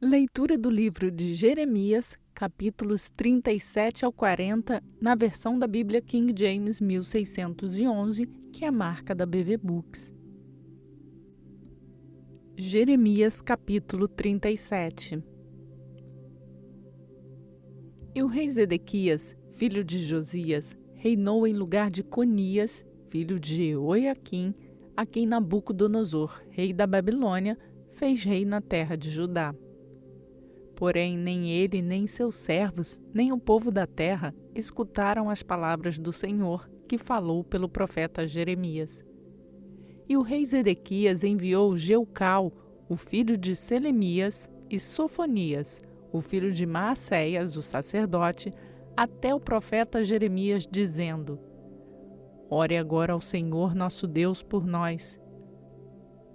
Leitura do livro de Jeremias, capítulos 37 ao 40, na versão da Bíblia King James 1611, que é a marca da BV Books. Jeremias, capítulo 37. E o rei Zedequias, filho de Josias, reinou em lugar de Conias, filho de Jeoiaquim, a quem Nabucodonosor, rei da Babilônia, fez rei na terra de Judá. Porém, nem ele, nem seus servos, nem o povo da terra escutaram as palavras do Senhor, que falou pelo profeta Jeremias. E o rei Zedequias enviou Jeucal, o filho de Selemias, e Sofonias, o filho de Maacéias, o sacerdote, até o profeta Jeremias, dizendo: Ore agora ao Senhor nosso Deus por nós.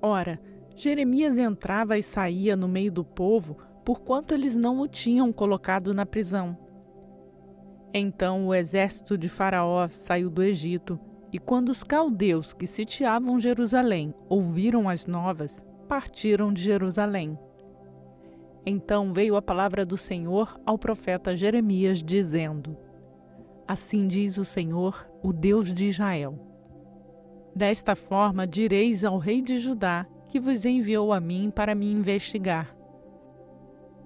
Ora, Jeremias entrava e saía no meio do povo, porquanto eles não o tinham colocado na prisão. Então o exército de Faraó saiu do Egito, e quando os caldeus que sitiavam Jerusalém ouviram as novas, partiram de Jerusalém. Então veio a palavra do Senhor ao profeta Jeremias, dizendo: Assim diz o Senhor, o Deus de Israel: Desta forma direis ao rei de Judá, que vos enviou a mim para me investigar: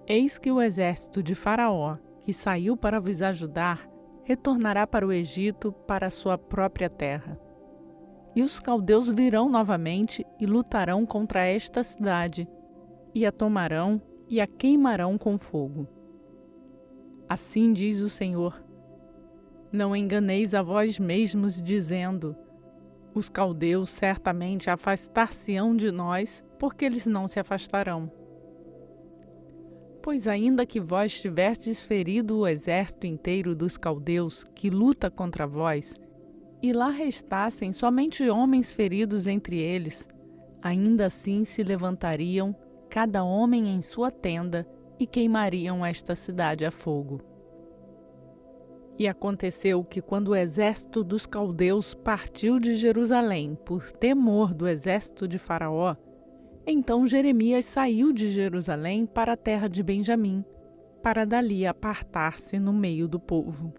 Eis que o exército de Faraó, que saiu para vos ajudar, retornará para o Egito, para a sua própria terra. E os caldeus virão novamente e lutarão contra esta cidade, e a tomarão e a queimarão com fogo. Assim diz o Senhor: Não enganeis a vós mesmos, dizendo: Os caldeus certamente afastar-se-ão de nós, porque eles não se afastarão. Pois ainda que vós tiverdes ferido o exército inteiro dos caldeus que luta contra vós, e lá restassem somente homens feridos entre eles, ainda assim se levantariam, cada homem em sua tenda, e queimariam esta cidade a fogo. E aconteceu que, quando o exército dos caldeus partiu de Jerusalém por temor do exército de Faraó, então Jeremias saiu de Jerusalém para a terra de Benjamim, para dali apartar-se no meio do povo.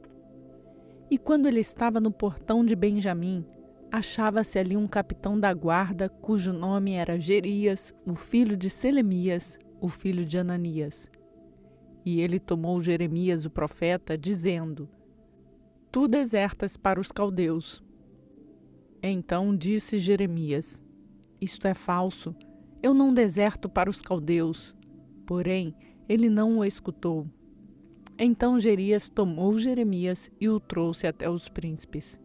E quando ele estava no portão de Benjamim, achava-se ali um capitão da guarda, cujo nome era Jerias, o filho de Selemias, o filho de Ananias. E ele tomou Jeremias o profeta, dizendo: Tu desertas para os caldeus. Então disse Jeremias: Isto é falso. Eu não deserto para os caldeus. Porém, ele não o escutou. Então Jerias tomou Jeremias e o trouxe até os príncipes.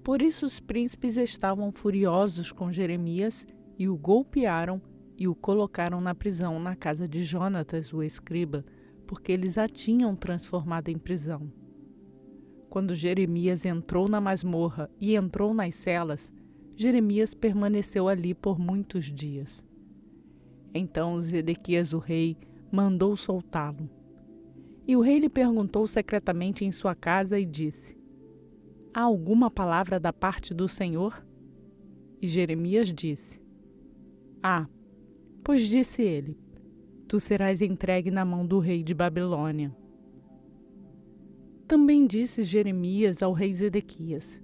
Por isso os príncipes estavam furiosos com Jeremias e o golpearam e o colocaram na prisão na casa de Jonatas, o escriba, porque eles a tinham transformado em prisão. Quando Jeremias entrou na masmorra e entrou nas celas, Jeremias permaneceu ali por muitos dias. Então Zedequias o rei mandou soltá-lo. E o rei lhe perguntou secretamente em sua casa e disse: Há alguma palavra da parte do Senhor? E Jeremias disse: Pois disse ele: Tu serás entregue na mão do rei de Babilônia. Também disse Jeremias ao rei Zedequias: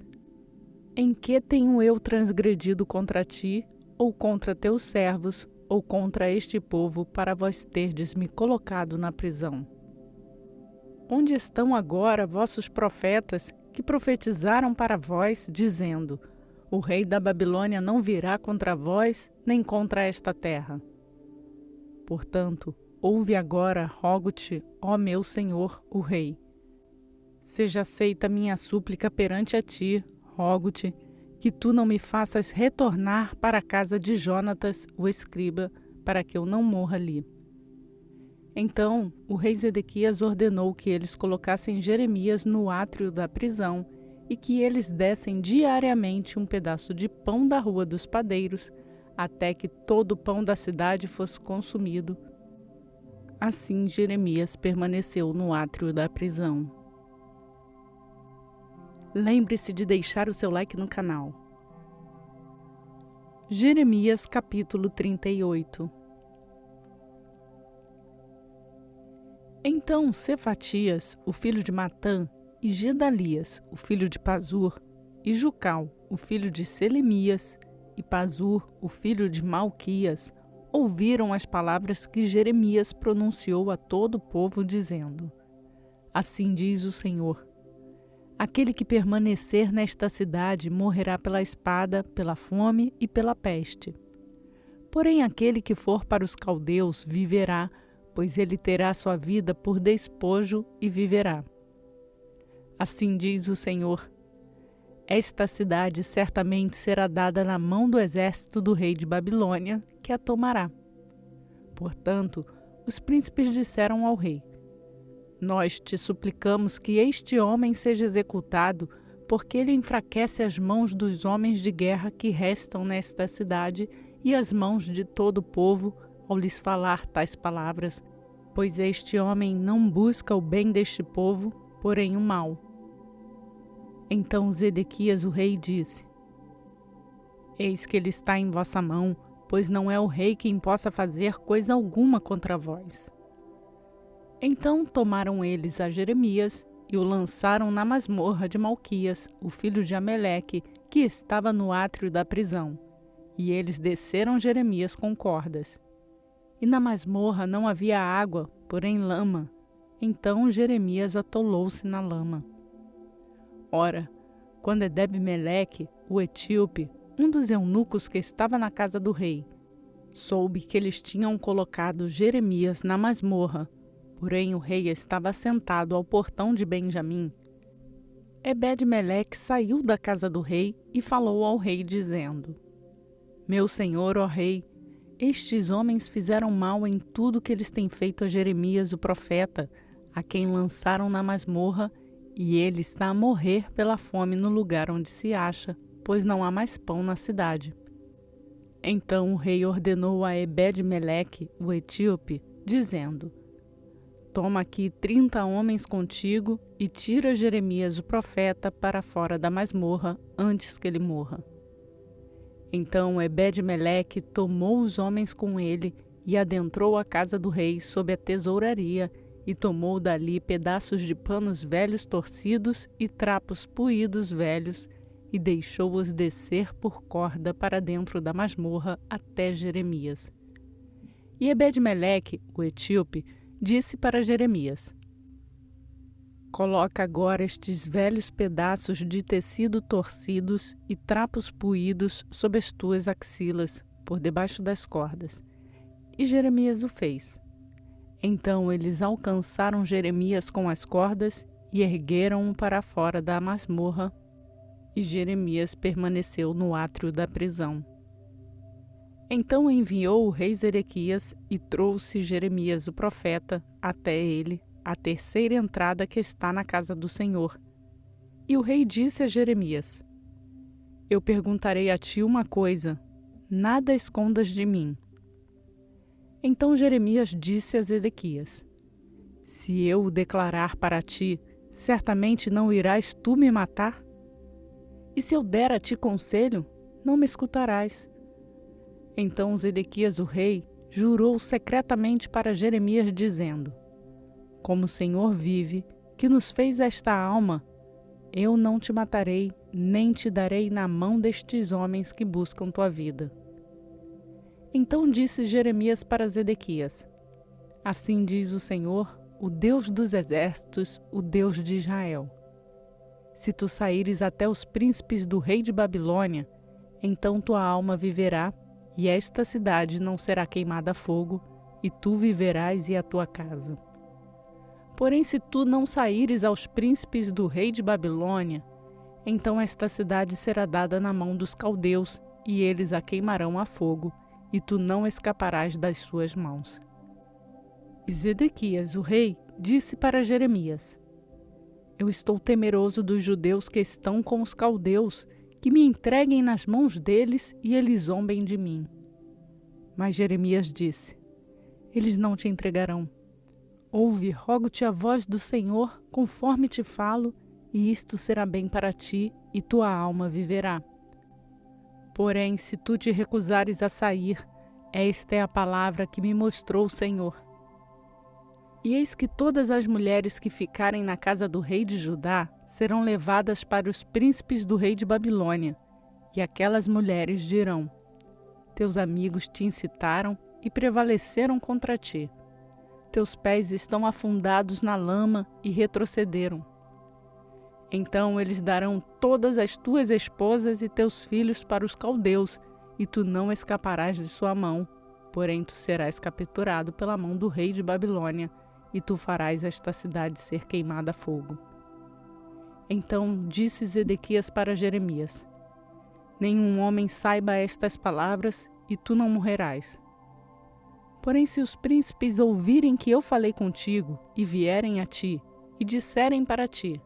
Em que tenho eu transgredido contra ti, ou contra teus servos, ou contra este povo, para vós terdes me colocado na prisão? Onde estão agora vossos profetas, que profetizaram para vós, dizendo: O rei da Babilônia não virá contra vós, nem contra esta terra? Portanto, ouve agora, rogo-te, ó meu senhor, o rei. Seja aceita minha súplica perante a ti, rogo-te, que tu não me faças retornar para a casa de Jonatas, o escriba, para que eu não morra ali. Então o rei Zedequias ordenou que eles colocassem Jeremias no átrio da prisão e que eles dessem diariamente um pedaço de pão da rua dos padeiros, até que todo o pão da cidade fosse consumido. Assim Jeremias permaneceu no átrio da prisão. Lembre-se de deixar o seu like no canal. Jeremias capítulo 38. Então Cefatias, o filho de Matã, e Gedalias, o filho de Pazur, e Jucal, o filho de Selemias, e Pazur, o filho de Malquias, ouviram as palavras que Jeremias pronunciou a todo o povo, dizendo: Assim diz o Senhor: aquele que permanecer nesta cidade morrerá pela espada, pela fome e pela peste. Porém, aquele que for para os caldeus viverá, pois ele terá sua vida por despojo e viverá. Assim diz o Senhor: esta cidade certamente será dada na mão do exército do rei de Babilônia, que a tomará. Portanto, os príncipes disseram ao rei: Nós te suplicamos que este homem seja executado, porque ele enfraquece as mãos dos homens de guerra que restam nesta cidade e as mãos de todo o povo ao lhes falar tais palavras, pois este homem não busca o bem deste povo, porém o mal. Então Zedequias o rei disse: Eis que ele está em vossa mão, pois não é o rei quem possa fazer coisa alguma contra vós. Então tomaram eles a Jeremias e o lançaram na masmorra de Malquias, o filho de Ameleque, que estava no átrio da prisão. E eles desceram Jeremias com cordas. E na masmorra não havia água, porém lama. Então Jeremias atolou-se na lama. Ora, quando Edeb-Meleque, o etíope, um dos eunucos que estava na casa do rei, soube que eles tinham colocado Jeremias na masmorra, porém o rei estava sentado ao portão de Benjamim, Ebed-Meleque saiu da casa do rei e falou ao rei, dizendo: Meu senhor, ó rei, estes homens fizeram mal em tudo que eles têm feito a Jeremias, o profeta, a quem lançaram na masmorra, e ele está a morrer pela fome no lugar onde se acha, pois não há mais pão na cidade. Então o rei ordenou a Ebed-Meleque, o etíope, dizendo: Toma aqui 30 homens contigo e tira Jeremias, o profeta, para fora da masmorra, antes que ele morra. Então Ebed-Meleque tomou os homens com ele e adentrou a casa do rei sob a tesouraria, e tomou dali pedaços de panos velhos torcidos e trapos puídos velhos, e deixou-os descer por corda para dentro da masmorra até Jeremias. E Ebed-Meleque, o etíope, disse para Jeremias: Coloca agora estes velhos pedaços de tecido torcidos e trapos puídos sob as tuas axilas, por debaixo das cordas. E Jeremias o fez. Então eles alcançaram Jeremias com as cordas e ergueram-o para fora da masmorra, e Jeremias permaneceu no átrio da prisão. Então enviou o rei Zedequias e trouxe Jeremias o profeta até ele, a terceira entrada que está na casa do Senhor. E o rei disse a Jeremias: Eu perguntarei a ti uma coisa, nada escondas de mim. Então Jeremias disse a Zedequias: Se eu o declarar para ti, certamente não irás tu me matar? E se eu der a ti conselho, não me escutarás. Então Zedequias o rei jurou secretamente para Jeremias, dizendo: Como o Senhor vive, que nos fez esta alma, eu não te matarei, nem te darei na mão destes homens que buscam tua vida. Então disse Jeremias para Zedequias: Assim diz o Senhor, o Deus dos exércitos, o Deus de Israel: Se tu saíres até os príncipes do rei de Babilônia, então tua alma viverá, e esta cidade não será queimada a fogo, e tu viverás e a tua casa. Porém, se tu não saíres aos príncipes do rei de Babilônia, então esta cidade será dada na mão dos caldeus, e eles a queimarão a fogo, e tu não escaparás das suas mãos. E Zedequias, o rei, disse para Jeremias: Eu estou temeroso dos judeus que estão com os caldeus, que me entreguem nas mãos deles e eles zombem de mim. Mas Jeremias disse: Eles não te entregarão. Ouve, rogo-te a voz do Senhor, conforme te falo, e isto será bem para ti, e tua alma viverá. Porém, se tu te recusares a sair, esta é a palavra que me mostrou o Senhor. E eis que todas as mulheres que ficarem na casa do rei de Judá serão levadas para os príncipes do rei de Babilônia, e aquelas mulheres dirão: Teus amigos te incitaram e prevaleceram contra ti. Teus pés estão afundados na lama e retrocederam. Então eles darão todas as tuas esposas e teus filhos para os caldeus, e tu não escaparás de sua mão, porém tu serás capturado pela mão do rei de Babilônia, e tu farás esta cidade ser queimada a fogo. Então disse Zedequias para Jeremias: Nenhum homem saiba estas palavras, e tu não morrerás. Porém, se os príncipes ouvirem que eu falei contigo, e vierem a ti, e disserem para ti: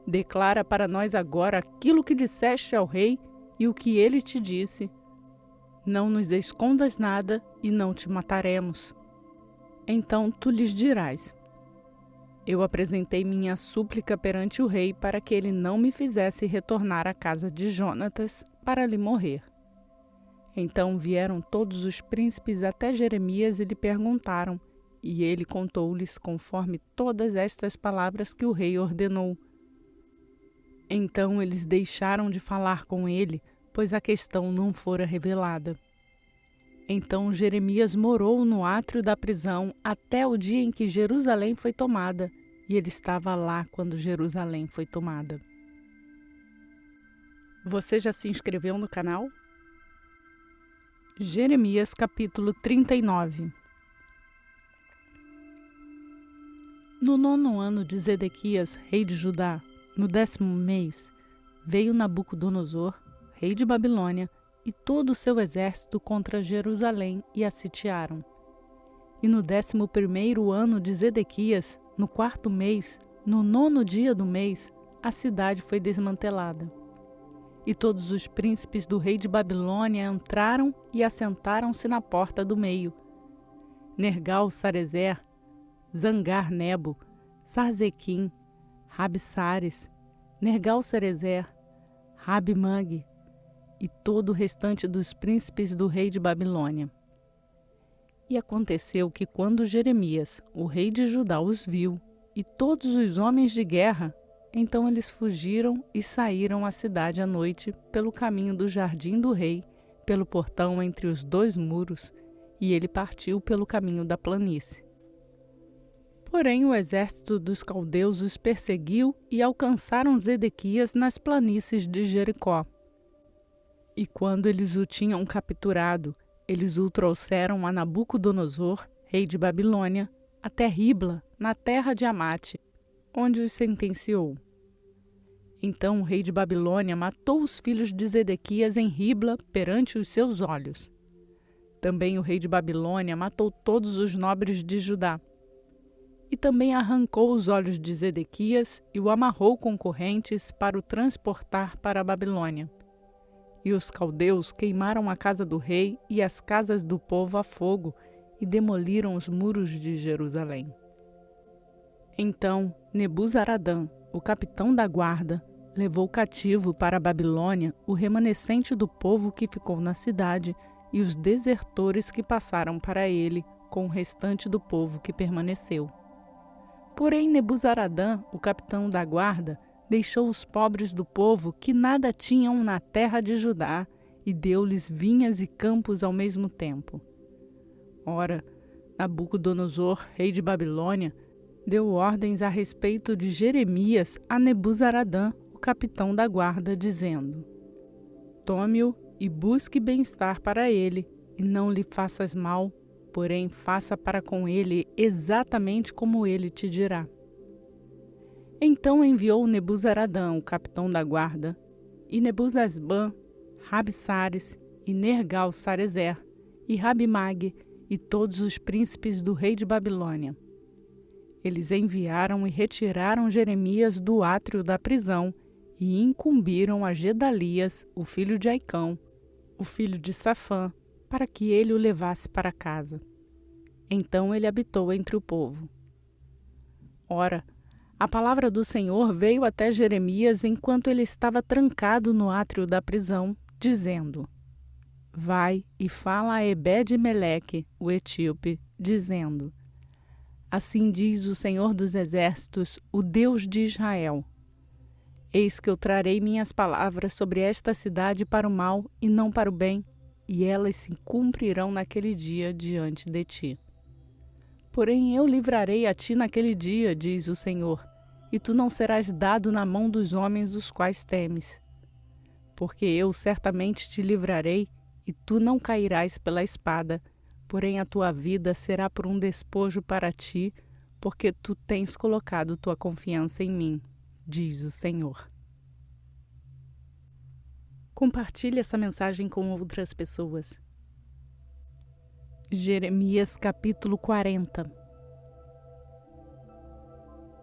Declara para nós agora aquilo que disseste ao rei e o que ele te disse, não nos escondas nada e não te mataremos. Então tu lhes dirás: Eu apresentei minha súplica perante o rei para que ele não me fizesse retornar à casa de Jonatas para lhe morrer. Então vieram todos os príncipes até Jeremias e lhe perguntaram, e ele contou-lhes conforme todas estas palavras que o rei ordenou. Então eles deixaram de falar com ele, pois a questão não fora revelada. Então Jeremias morou no átrio da prisão até o dia em que Jerusalém foi tomada, e ele estava lá quando Jerusalém foi tomada. Você já se inscreveu no canal? Jeremias capítulo 39. No 9º ano de Zedequias, rei de Judá, no 10º mês, veio Nabucodonosor, rei de Babilônia, e todo o seu exército contra Jerusalém e a sitiaram. E no 11º ano de Zedequias, no 4º mês, no 9º dia do mês, a cidade foi desmantelada. E todos os príncipes do rei de Babilônia entraram e assentaram-se na porta do meio. Nergal-Sarezer, Zangar-Nebo, Sarzequim, Rabsares, Nergal-Sarezer, Rabi-Mag e todo o restante dos príncipes do rei de Babilônia. E aconteceu que quando Jeremias, o rei de Judá, os viu, e todos os homens de guerra, então eles fugiram e saíram à cidade à noite pelo caminho do jardim do rei, pelo portão entre os 2 muros, e ele partiu pelo caminho da planície. Porém o exército dos caldeus os perseguiu e alcançaram Zedequias nas planícies de Jericó. E quando eles o tinham capturado, eles o trouxeram a Nabucodonosor, rei de Babilônia, até Ribla, na terra de Amate, onde os sentenciou. Então o rei de Babilônia matou os filhos de Zedequias em Ribla perante os seus olhos. Também o rei de Babilônia matou todos os nobres de Judá. E também arrancou os olhos de Zedequias e o amarrou com correntes para o transportar para a Babilônia. E os caldeus queimaram a casa do rei e as casas do povo a fogo e demoliram os muros de Jerusalém. Então Nebuzaradã, o capitão da guarda, levou cativo para a Babilônia o remanescente do povo que ficou na cidade e os desertores que passaram para ele com o restante do povo que permaneceu. Porém Nebuzaradã, o capitão da guarda, deixou os pobres do povo que nada tinham na terra de Judá e deu-lhes vinhas e campos ao mesmo tempo. Ora, Nabucodonosor, rei de Babilônia, deu ordens a respeito de Jeremias a Nebuzaradã, o capitão da guarda, dizendo: Tome-o e busque bem-estar para ele, e não lhe faças mal, porém faça para com ele exatamente como ele te dirá. Então enviou Nebuzaradã, o capitão da guarda, e Nebuzasbã, Rabsares, e Nergal-Sarezer, e Rabi-Mag, e todos os príncipes do rei de Babilônia. Eles enviaram e retiraram Jeremias do átrio da prisão, e incumbiram a Gedalias, o filho de Aicão, o filho de Safã, para que ele o levasse para casa. Então ele habitou entre o povo. Ora, a palavra do Senhor veio até Jeremias enquanto ele estava trancado no átrio da prisão, dizendo: Vai e fala a Ebed-Meleque, o etíope, dizendo: Assim diz o Senhor dos Exércitos, o Deus de Israel: Eis que eu trarei minhas palavras sobre esta cidade para o mal e não para o bem, e elas se cumprirão naquele dia diante de ti. Porém eu livrarei a ti naquele dia, diz o Senhor, e tu não serás dado na mão dos homens os quais temes. Porque eu certamente te livrarei, e tu não cairás pela espada, porém a tua vida será por um despojo para ti, porque tu tens colocado tua confiança em mim, diz o Senhor. Compartilhe essa mensagem com outras pessoas. Jeremias capítulo 40.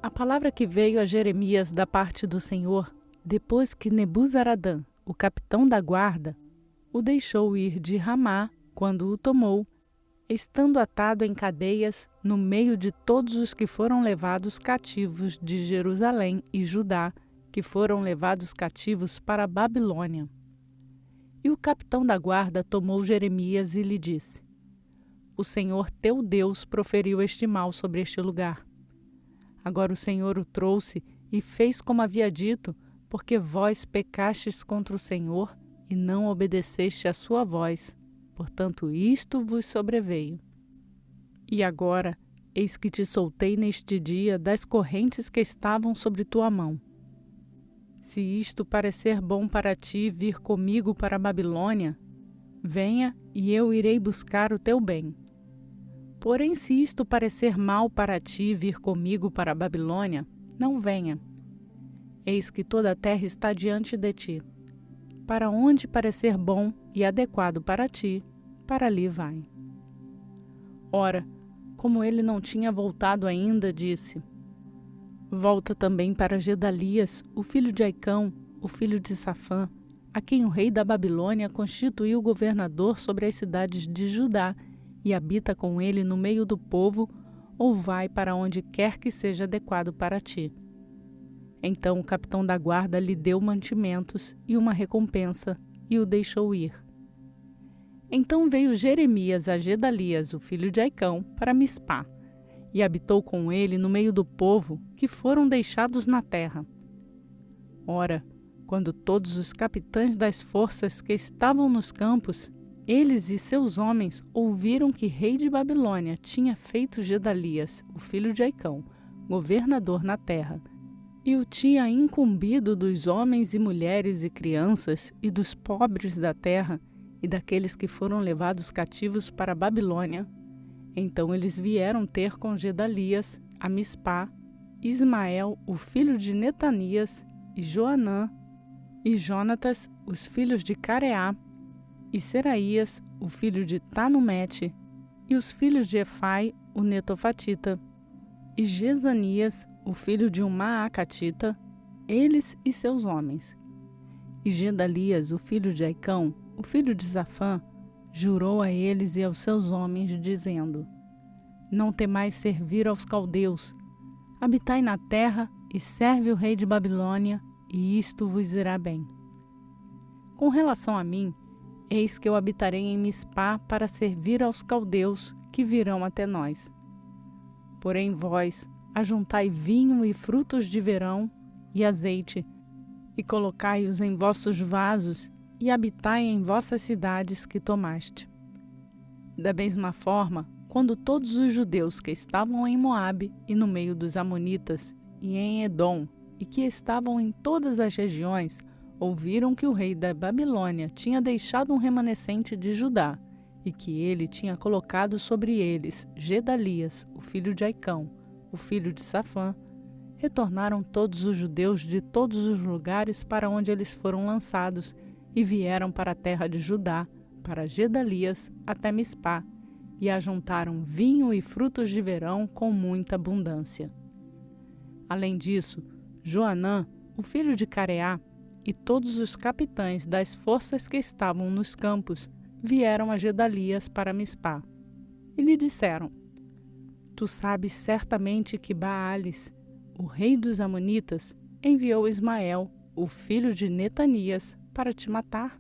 A palavra que veio a Jeremias da parte do Senhor, depois que Nebuzaradã, o capitão da guarda, o deixou ir de Ramá, quando o tomou, estando atado em cadeias no meio de todos os que foram levados cativos de Jerusalém e Judá, que foram levados cativos para a Babilônia. E o capitão da guarda tomou Jeremias e lhe disse: O Senhor teu Deus proferiu este mal sobre este lugar. Agora o Senhor o trouxe e fez como havia dito, porque vós pecastes contra o Senhor e não obedeceste à sua voz. Portanto, isto vos sobreveio. E agora, eis que te soltei neste dia das correntes que estavam sobre tua mão. Se isto parecer bom para ti vir comigo para a Babilônia, venha e eu irei buscar o teu bem. Porém, se isto parecer mal para ti vir comigo para a Babilônia, não venha. Eis que toda a terra está diante de ti. Para onde parecer bom e adequado para ti, para ali vai. Ora, como ele não tinha voltado ainda, disse: Volta também para Gedalias, o filho de Aicão, o filho de Safã, a quem o rei da Babilônia constituiu governador sobre as cidades de Judá, e habita com ele no meio do povo, ou vai para onde quer que seja adequado para ti. Então o capitão da guarda lhe deu mantimentos e uma recompensa, e o deixou ir. Então veio Jeremias a Gedalias, o filho de Aicão, para Mispá, e habitou com ele no meio do povo, que foram deixados na terra. Ora, quando todos os capitães das forças que estavam nos campos, eles e seus homens, ouviram que rei de Babilônia tinha feito Gedalias, o filho de Aicão, governador na terra, e o tinha incumbido dos homens e mulheres e crianças e dos pobres da terra e daqueles que foram levados cativos para a Babilônia, então eles vieram ter com Gedalias a Mispá, Ismael, o filho de Netanias, e Joanã, e Jonatas, os filhos de Careá, e Seraías, o filho de Tanumete, e os filhos de Efai, o netofatita, e Jezanias, o filho de um Maacatita, eles e seus homens. E Gedalias, o filho de Aicão, o filho de Safã, jurou a eles e aos seus homens, dizendo: Não temais servir aos caldeus, habitai na terra e serve o rei de Babilônia, e isto vos irá bem. Com relação a mim, eis que eu habitarei em Mispá para servir aos caldeus que virão até nós. Porém vós, ajuntai vinho e frutos de verão e azeite, e colocai-os em vossos vasos, e habitai em vossas cidades que tomaste. Da mesma forma, quando todos os judeus que estavam em Moabe e no meio dos amonitas, e em Edom, e que estavam em todas as regiões, ouviram que o rei da Babilônia tinha deixado um remanescente de Judá, e que ele tinha colocado sobre eles Gedalias, o filho de Aicão, o filho de Safã, retornaram todos os judeus de todos os lugares para onde eles foram lançados, e vieram para a terra de Judá, para Gedalias, até Mispá, e ajuntaram vinho e frutos de verão com muita abundância. Além disso, Joanã, o filho de Careá, e todos os capitães das forças que estavam nos campos vieram a Gedalias para Mispá, e lhe disseram: Tu sabes certamente que Baales, o rei dos amonitas, enviou Ismael, o filho de Netanias, para te matar.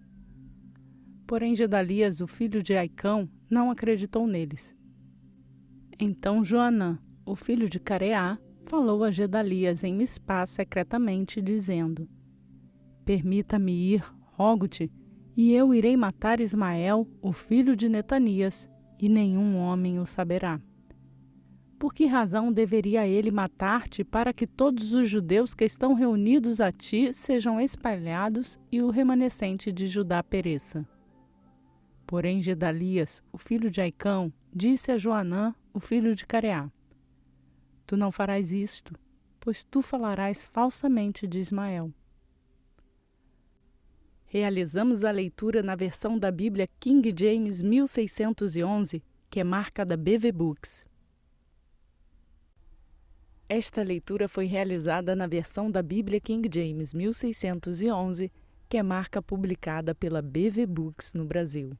Porém Gedalias, o filho de Aicão, não acreditou neles. Então Joanã, o filho de Careá, falou a Gedalias em Mispá secretamente, dizendo: Permita-me ir, rogo-te, e eu irei matar Ismael, o filho de Netanias, e nenhum homem o saberá. Por que razão deveria ele matar-te para que todos os judeus que estão reunidos a ti sejam espalhados e o remanescente de Judá pereça? Porém Gedalias, o filho de Aicão, disse a Joanã, o filho de Careá: Tu não farás isto, pois tu falarás falsamente de Ismael. Realizamos a leitura na versão da Bíblia King James 1611, que é marca da BV Books. Esta leitura foi realizada na versão da Bíblia King James 1611, que é marca publicada pela BV Books no Brasil.